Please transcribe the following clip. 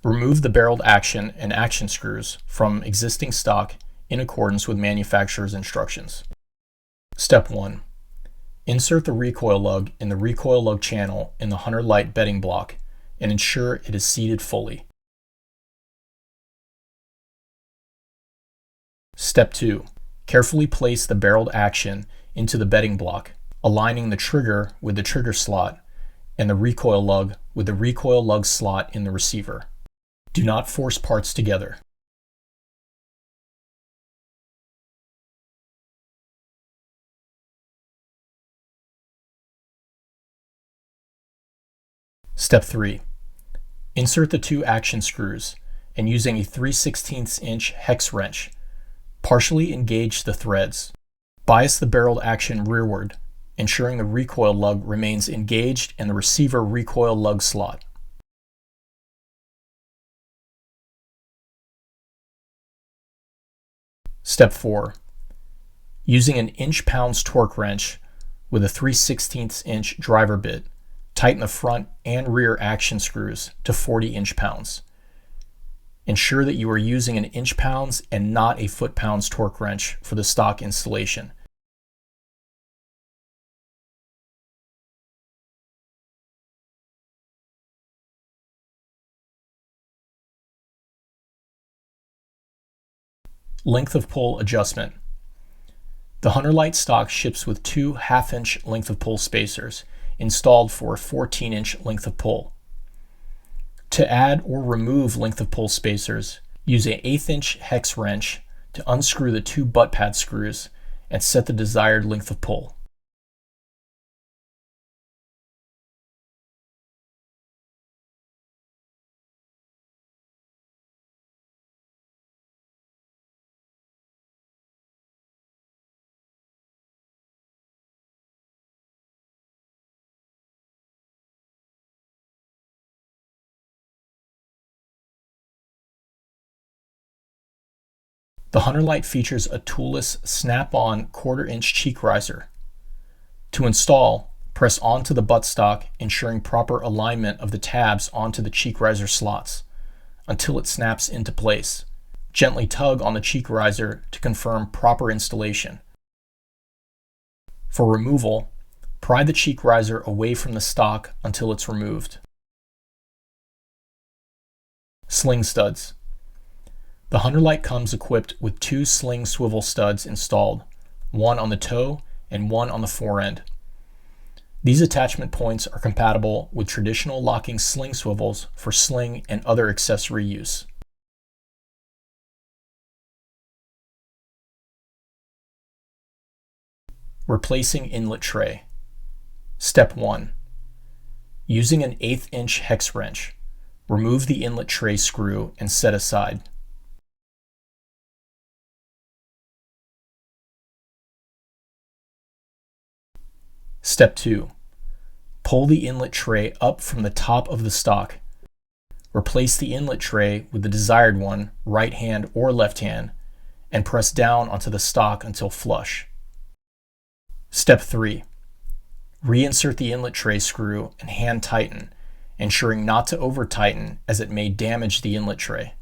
Remove the barreled action and action screws from existing stock in accordance with manufacturer's instructions. Step 1. Insert the recoil lug in the recoil lug channel in the Hunter Lite bedding block and ensure it is seated fully. Step 2. Carefully place the barreled action into the bedding block, aligning the trigger with the trigger slot and the recoil lug with the recoil lug slot in the receiver. Do not force parts together. Step 3. Insert the 2 action screws and using a 3/16 inch hex wrench, partially engage the threads. Bias the barreled action rearward, ensuring the recoil lug remains engaged in the receiver recoil lug slot. Step 4. Using an inch-pounds torque wrench with a 3/16 inch driver bit, tighten the front and rear action screws to 40 inch-pounds. Ensure that you are using an inch-pounds and not a foot-pounds torque wrench for the stock installation. Length of pull adjustment. The Hunter Lite stock ships with 2 half-inch length of pull spacers installed for a 14-inch length of pull. To add or remove length of pull spacers, use an 1/8-inch hex wrench to unscrew the 2 butt pad screws and set the desired length of pull. The Hunter Lite features a toolless snap-on 1/4-inch cheek riser. To install, press onto the buttstock, ensuring proper alignment of the tabs onto the cheek riser slots until it snaps into place. Gently tug on the cheek riser to confirm proper installation. For removal, pry the cheek riser away from the stock until it's removed. Sling studs. The Hunter Lite comes equipped with 2 sling swivel studs installed, one on the toe and one on the fore end. These attachment points are compatible with traditional locking sling swivels for sling and other accessory use. Replacing inlet tray. Step 1. Using an 1/8-inch hex wrench, remove the inlet tray screw and set aside. Step 2. Pull the inlet tray up from the top of the stock. Replace the inlet tray with the desired one, right hand or left hand, and press down onto the stock until flush. Step 3. Reinsert the inlet tray screw and hand tighten, ensuring not to over tighten as it may damage the inlet tray.